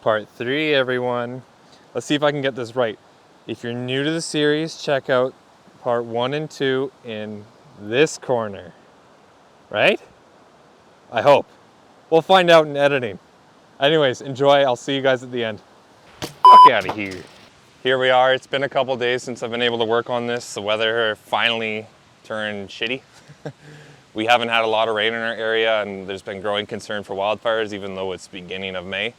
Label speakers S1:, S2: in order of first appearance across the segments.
S1: Part 3, everyone. Let's see if I can get this right. If you're new to the series, check out part 1 and 2 in this corner. Right? I hope. We'll find out in editing. Anyways, enjoy. I'll see you guys at the end. Fuck out of here. Here we are. It's been a couple days since I've been able to work on this. The weather finally turned shitty. We haven't had a lot of rain in our area, and there's been growing concern for wildfires, even though it's beginning of May.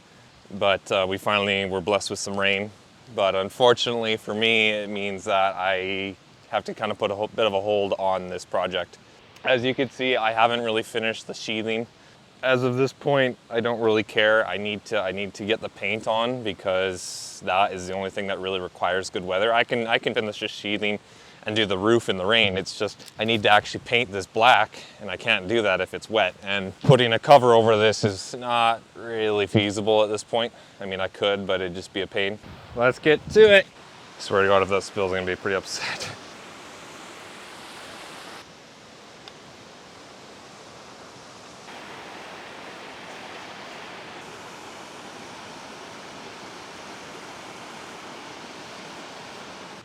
S1: But we finally were blessed with some rain. But unfortunately for me, it means that I have to kind of put a bit of a hold on this project. As you can see, I haven't really finished the sheathing. As of this point, I don't really care. I need to get the paint on, because that is the only thing that really requires good weather. I can finish just sheathing and do the roof in the rain. It's just, I need to actually paint this black, and I can't do that if it's wet. And putting a cover over this is not really feasible at this point. I mean, I could, but it'd just be a pain. Let's get to it. I swear to God, if that spills, I'm gonna be pretty upset.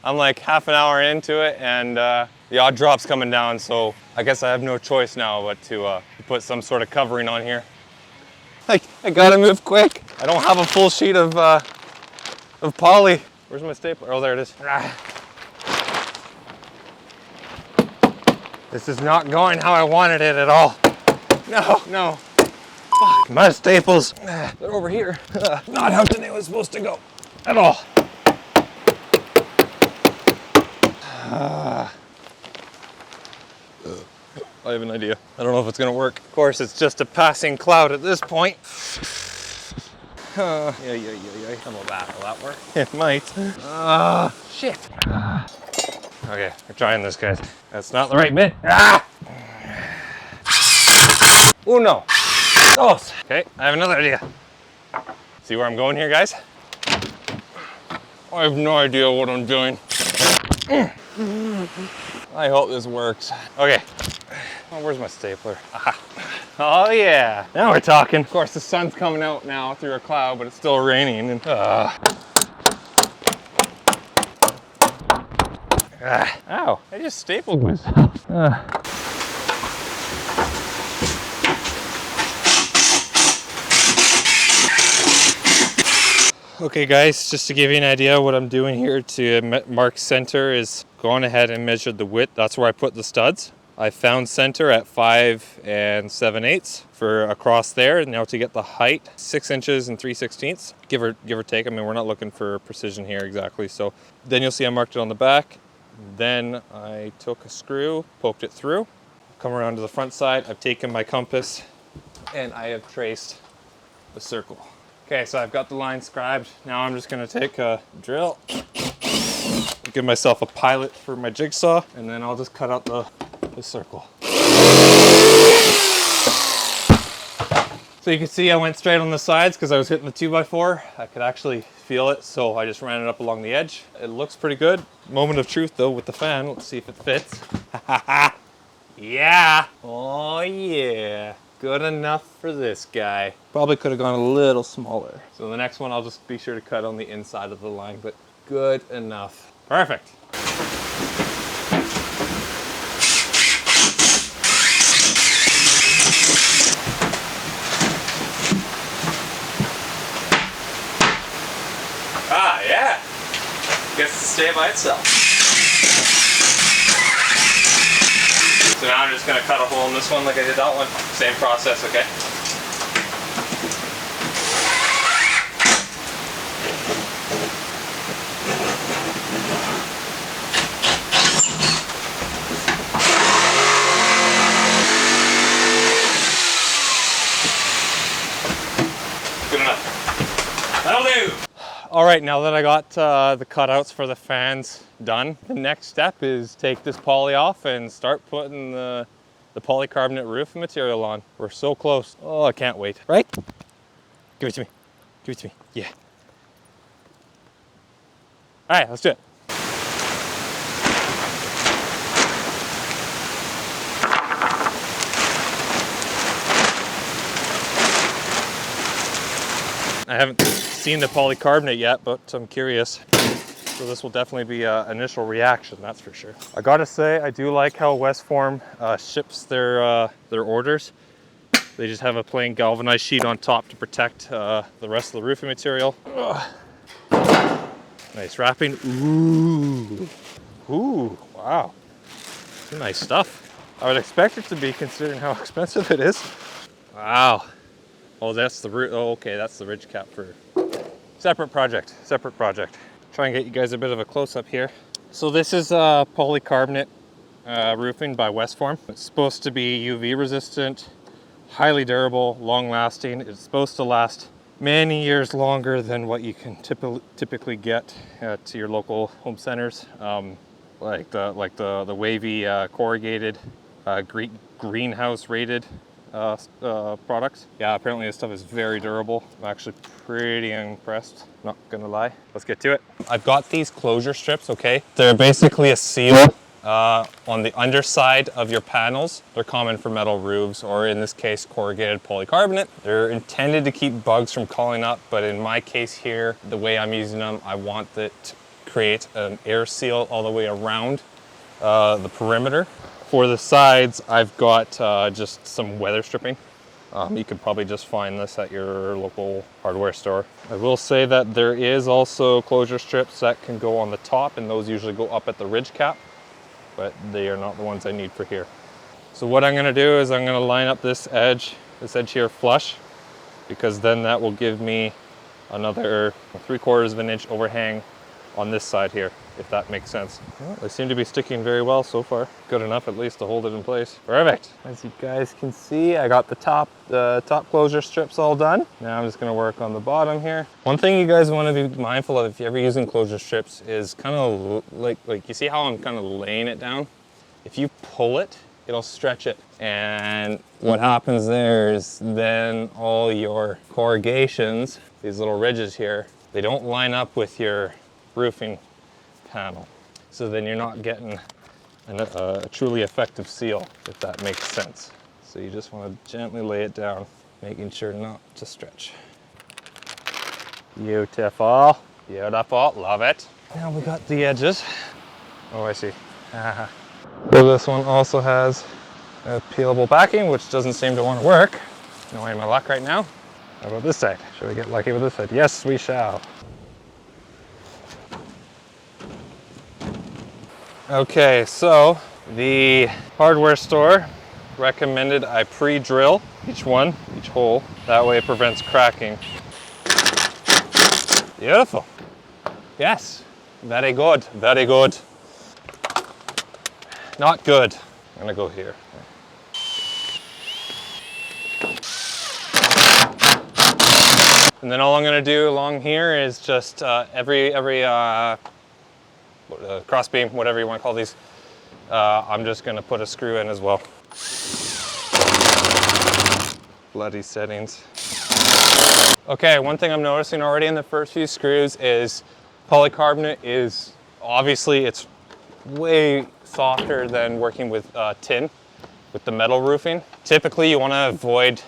S1: I'm like half an hour into it, and the odd drop's coming down, so I guess I have no choice now but to put some sort of covering on here. I gotta move quick. I don't have a full sheet of poly. Where's my stapler? Oh, there it is. This is not going how I wanted it at all. No. Fuck, my staples. They're over here. Not how today was supposed to go at all. I have an idea. I don't know if it's gonna work. Of course, it's just a passing cloud at this point. Yeah. Will that work? It might. Shit. Okay, we're trying this, guys. That's not the right bit. Uno. Dos. Okay, I have another idea. See where I'm going here, guys? I have no idea what I'm doing. I hope this works. Okay. Oh, where's my stapler? Aha. Oh yeah, now we're talking. Of course, the sun's coming out now through a cloud, but it's still raining. And ow! I just stapled myself. Okay guys, just to give you an idea, what I'm doing here to mark center is going ahead and measured the width. That's where I put the studs. I found center at 5 7/8 for across there. Now to get the height, 6 inches and 3/16, give or take. I mean, we're not looking for precision here exactly. So then you'll see I marked it on the back. Then I took a screw, poked it through, come around to the front side. I've taken my compass and I have traced the circle. Okay, so I've got the line scribed. Now I'm just gonna take a drill, give myself a pilot for my jigsaw, and then I'll just cut out the circle. So you can see I went straight on the sides because I was hitting the 2x4. I could actually feel it, so I just ran it up along the edge. It looks pretty good. Moment of truth though with the fan. Let's see if it fits. Yeah. Oh yeah. Good enough for this guy. Probably could have gone a little smaller. So the next one I'll just be sure to cut on the inside of the line, but good enough. Perfect. Ah, yeah. Gets to stay by itself. So now I'm just going to cut a hole in this one like I did that one. Same process, okay? Good enough. That'll do! All right, now that I got the cutouts for the fans done, the next step is take this poly off and start putting the polycarbonate roof material on. We're so close. Oh, I can't wait. Right? Give it to me. Give it to me. Yeah. All right, let's do it. I haven't seen the polycarbonate yet, but I'm curious. So this will definitely be an initial reaction, that's for sure. I gotta say, I do like how Westform ships their orders. They just have a plain galvanized sheet on top to protect the rest of the roofing material. Ugh. Nice wrapping. Ooh. Ooh, wow. Some nice stuff. I would expect it to be, considering how expensive it is. Wow. Oh, that's the root. Oh, okay, that's the ridge cap for separate project. Separate project. Try and get you guys a bit of a close-up here. So this is polycarbonate roofing by Westform. It's supposed to be UV resistant, highly durable, long-lasting. It's supposed to last many years longer than what you can typically get to your local home centers, like the wavy corrugated greenhouse rated products. Yeah, apparently this stuff is very durable. I'm actually pretty impressed, not gonna lie. Let's get to it. I've got these closure strips, okay? They're basically a seal on the underside of your panels. They're common for metal roofs, or in this case, corrugated polycarbonate. They're intended to keep bugs from crawling up, but in my case here, the way I'm using them, I want it to create an air seal all the way around the perimeter. For the sides, I've got just some weather stripping. You could probably just find this at your local hardware store. I will say that there is also closure strips that can go on the top, and those usually go up at the ridge cap, but they are not the ones I need for here. So what I'm gonna do is I'm gonna line up this edge here flush, because then that will give me another 3/4 of an inch overhang on this side here, if that makes sense. Well, they seem to be sticking very well so far. Good enough at least to hold it in place. Perfect. As you guys can see, I got the top closure strips all done. Now I'm just gonna work on the bottom here. One thing you guys wanna be mindful of if you're ever using closure strips is kind of like you see how I'm kind of laying it down? If you pull it, it'll stretch it. And what happens there is then all your corrugations, these little ridges here, they don't line up with your roofing panel. So then you're not getting a truly effective seal, if that makes sense. So you just want to gently lay it down, making sure not to stretch. Beautiful, beautiful, love it. Now we got the edges. Oh, I see. So this one also has a peelable backing, which doesn't seem to want to work. No way, my luck right now. How about this side? Should we get lucky with this side? Yes, we shall. Okay, so the hardware store recommended I pre-drill each hole. That way it prevents cracking. Beautiful. Yes, very good, very good. Not good. I'm gonna go here. And then all I'm gonna do along here is just every cross beam, whatever you want to call these, I'm just going to put a screw in as well. Bloody settings. Okay, one thing I'm noticing already in the first few screws is polycarbonate is, obviously it's way softer than working with tin, with the metal roofing. Typically you want to avoid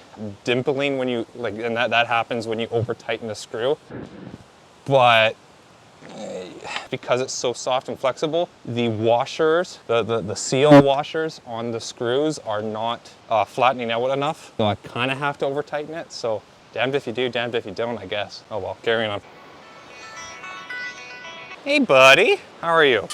S1: dimpling when you, and that happens when you over tighten a screw. But because it's so soft and flexible, the washers, the seal washers on the screws are not flattening out enough. So I kind of have to over tighten it. So damned if you do, damned if you don't, I guess. Oh well, carrying on. Hey buddy, how are you?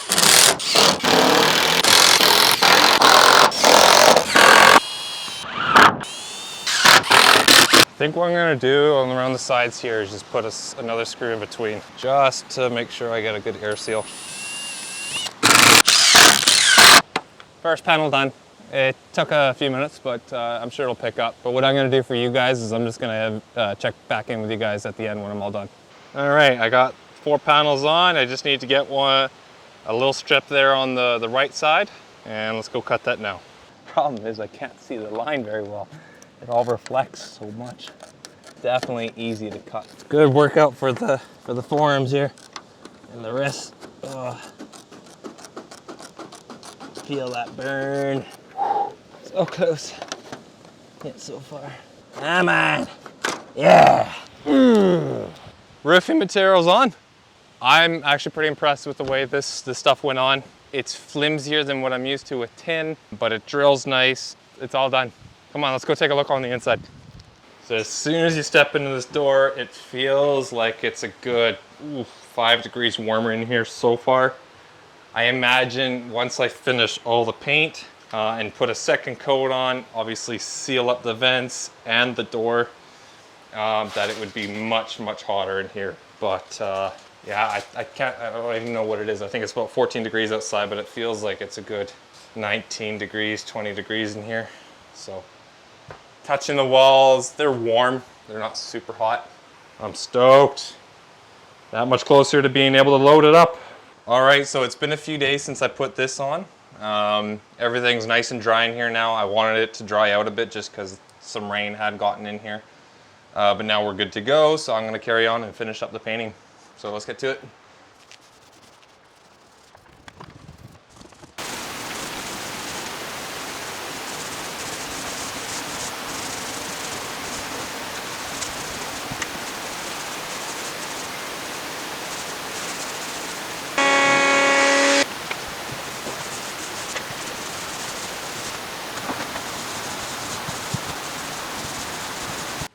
S1: I think what I'm gonna do around the sides here is just put another screw in between, just to make sure I get a good air seal. First panel done. It took a few minutes, but I'm sure it'll pick up. But what I'm gonna do for you guys is I'm just gonna check back in with you guys at the end when I'm all done. All right, I got 4 panels on. I just need to get a little strip there on the right side, and let's go cut that now. Problem is I can't see the line very well. It all reflects so much. Definitely easy to cut. It's a good workout for the forearms here and the wrists. Oh. Feel that burn. So close. Yet so far. Come on. Yeah. Roofing materials on. I'm actually pretty impressed with the way this stuff went on. It's flimsier than what I'm used to with tin, but it drills nice. It's all done. Come on, let's go take a look on the inside. So as soon as you step into this door, it feels like it's a good 5 degrees warmer in here so far. I imagine once I finish all the paint and put a second coat on, obviously seal up the vents and the door, that it would be much, much hotter in here. But yeah, I don't even know what it is. I think it's about 14 degrees outside, but it feels like it's a good 19 degrees, 20 degrees in here. So touching the walls, they're warm. They're not super hot. I'm stoked. That much closer to being able to load it up. All right, so it's been a few days since I put this on. Everything's nice and dry in here now. I wanted it to dry out a bit just because some rain had gotten in here. But now we're good to go, so I'm gonna carry on and finish up the painting. So let's get to it.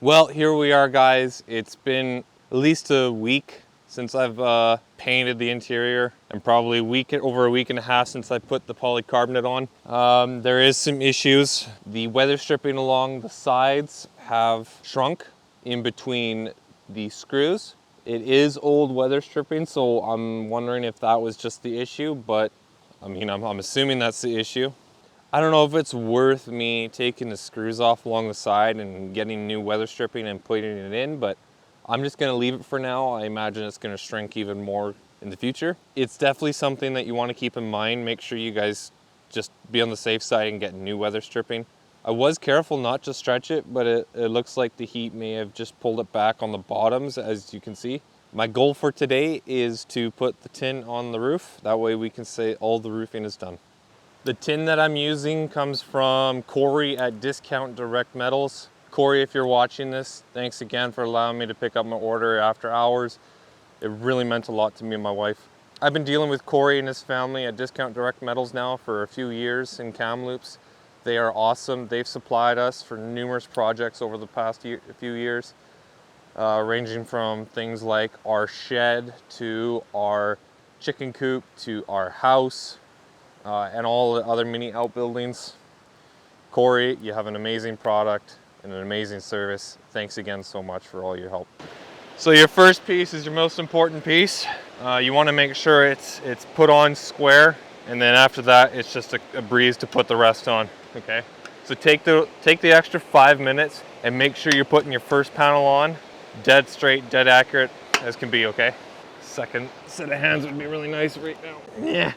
S1: Well, here we are, guys. It's been at least a week since I've painted the interior, and probably over a week and a half since I put the polycarbonate on. There is some issues. The weather stripping along the sides have shrunk in between the screws. It is old weather stripping, so I'm wondering if that was just the issue, but I mean, I'm assuming that's the issue. I don't know if it's worth me taking the screws off along the side and getting new weather stripping and putting it in, but I'm just gonna leave it for now. I imagine it's gonna shrink even more in the future. It's definitely something that you wanna keep in mind. Make sure you guys just be on the safe side and get new weather stripping. I was careful not to stretch it, but it looks like the heat may have just pulled it back on the bottoms, as you can see. My goal for today is to put the tin on the roof. That way we can say all the roofing is done. The tin that I'm using comes from Corey at Discount Direct Metals. Corey, if you're watching this, thanks again for allowing me to pick up my order after hours. It really meant a lot to me and my wife. I've been dealing with Corey and his family at Discount Direct Metals now for a few years in Kamloops. They are awesome. They've supplied us for numerous projects over the past few years, ranging from things like our shed to our chicken coop to our house, and all the other mini outbuildings. Corey, you have an amazing product and an amazing service. Thanks again so much for all your help. So your first piece is your most important piece. You want to make sure it's put on square, and then after that it's just a breeze to put the rest on. Okay, so take the extra 5 minutes and make sure you're putting your first panel on dead straight, dead accurate as can be. Okay, second set of hands would be really nice right now. Yeah.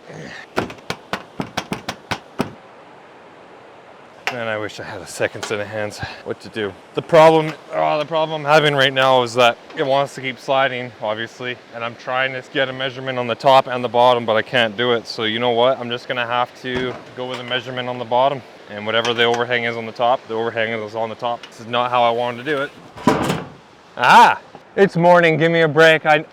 S1: Man, I wish I had a second set of hands. What to do? The problem I'm having right now is that it wants to keep sliding, obviously, and I'm trying to get a measurement on the top and the bottom, but I can't do it. So you know what? I'm just gonna have to go with a measurement on the bottom, and whatever the overhang is on the top, the overhang is on the top. This is not how I wanted to do it. Ah! It's morning, give me a break. I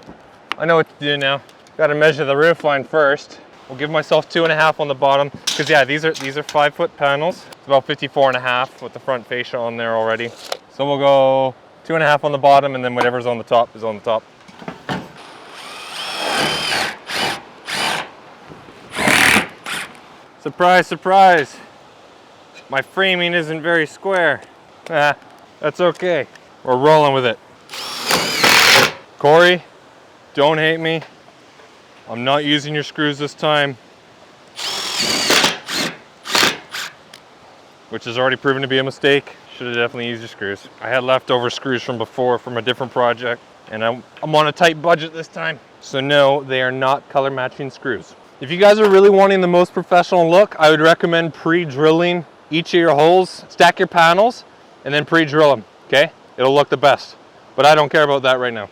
S1: know what to do now. Gotta measure the roof line first. We'll give myself 2.5 on the bottom, because yeah, these are 5-foot panels. It's about 54.5 with the front fascia on there already. So we'll go 2.5 on the bottom, and then whatever's on the top is on the top. Surprise, surprise. My framing isn't very square. That's okay. We're rolling with it. Corey, don't hate me. I'm not using your screws this time, which has already proven to be a mistake. Should have definitely used your screws. I had leftover screws from before from a different project, and I'm on a tight budget this time. So no, they are not color matching screws. If you guys are really wanting the most professional look, I would recommend pre-drilling each of your holes. Stack your panels and then pre-drill them, okay? It'll look the best. But I don't care about that right now.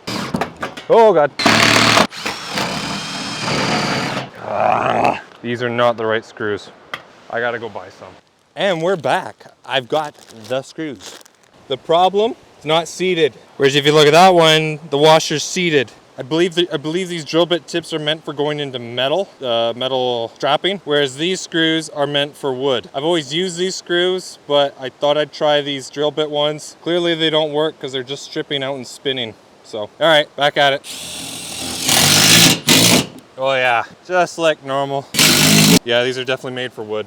S1: Oh God. These are not the right screws. I gotta go buy some. And we're back. I've got the screws. The problem It's not seated. Whereas if you look at that one, the washer's seated. I believe these drill bit tips are meant for going into metal, metal strapping, whereas these screws are meant for wood. I've always used these screws, but I thought I'd try these drill bit ones. Clearly they don't work because they're just stripping out and spinning. So, all right, back at it. Oh yeah, just like normal. Yeah, these are definitely made for wood.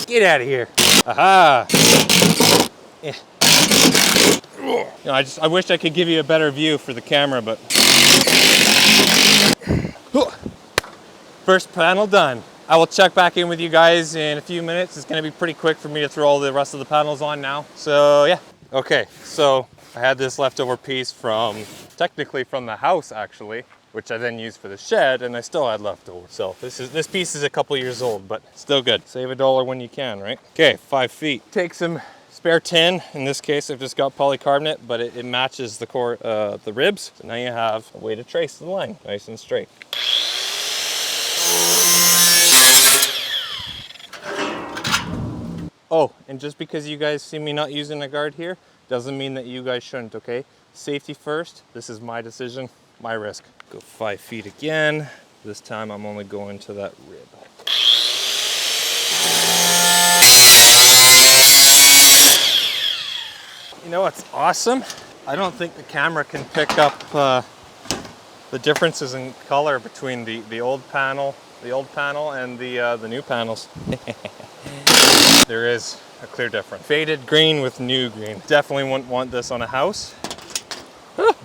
S1: Get out of here. Aha. Yeah. You know, I wish I could give you a better view for the camera, but first panel done. I will check back in with you guys in a few minutes. It's gonna be pretty quick for me to throw all the rest of the panels on now. So yeah. Okay, so I had this leftover piece technically from the house actually, which I then used for the shed, and I still had leftover. So this piece is a couple years old, but still good. Save $1 when you can, right? Okay, 5 feet. Take some spare tin. In this case, I've just got polycarbonate, but it matches the ribs. So now you have a way to trace the line, nice and straight. Oh, and just because you guys see me not using a guard here, doesn't mean that you guys shouldn't, okay? Safety first. This is my decision, my risk. Go 5 feet again. This time I'm only going to that rib. You know what's awesome? I don't think the camera can pick up the differences in color between the old panel and the new panels. There is a clear difference. Faded green with new green. Definitely wouldn't want this on a house,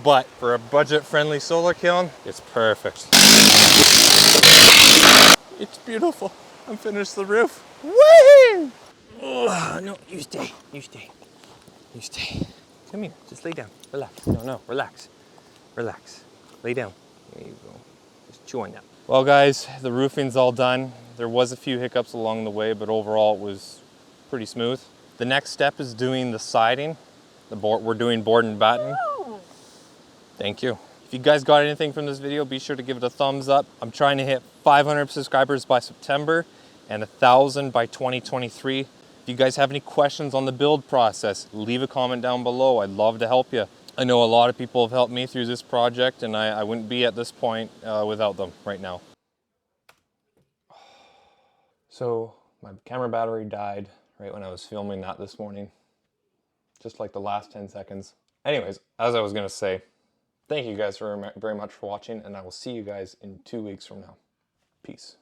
S1: but for a budget-friendly solar kiln, it's perfect. It's beautiful. I'm finished the roof. Woohoo! Oh, no, you stay. You stay. You stay. Come here. Just lay down. Relax. No, relax. Relax. Lay down. There you go. Just chew on that. Well, guys, the roofing's all done. There was a few hiccups along the way, but overall it was pretty smooth. The next step is doing the siding. We're doing board and batten. Thank you. If you guys got anything from this video, be sure to give it a thumbs up. I'm trying to hit 500 subscribers by September and 1,000 by 2023. If you guys have any questions on the build process, leave a comment down below. I'd love to help you. I know a lot of people have helped me through this project, and I wouldn't be at this point without them right now. So my camera battery died right when I was filming that this morning. Just like the last 10 seconds. Anyways, as I was gonna say, thank you guys very much for watching, and I will see you guys in 2 weeks from now. Peace.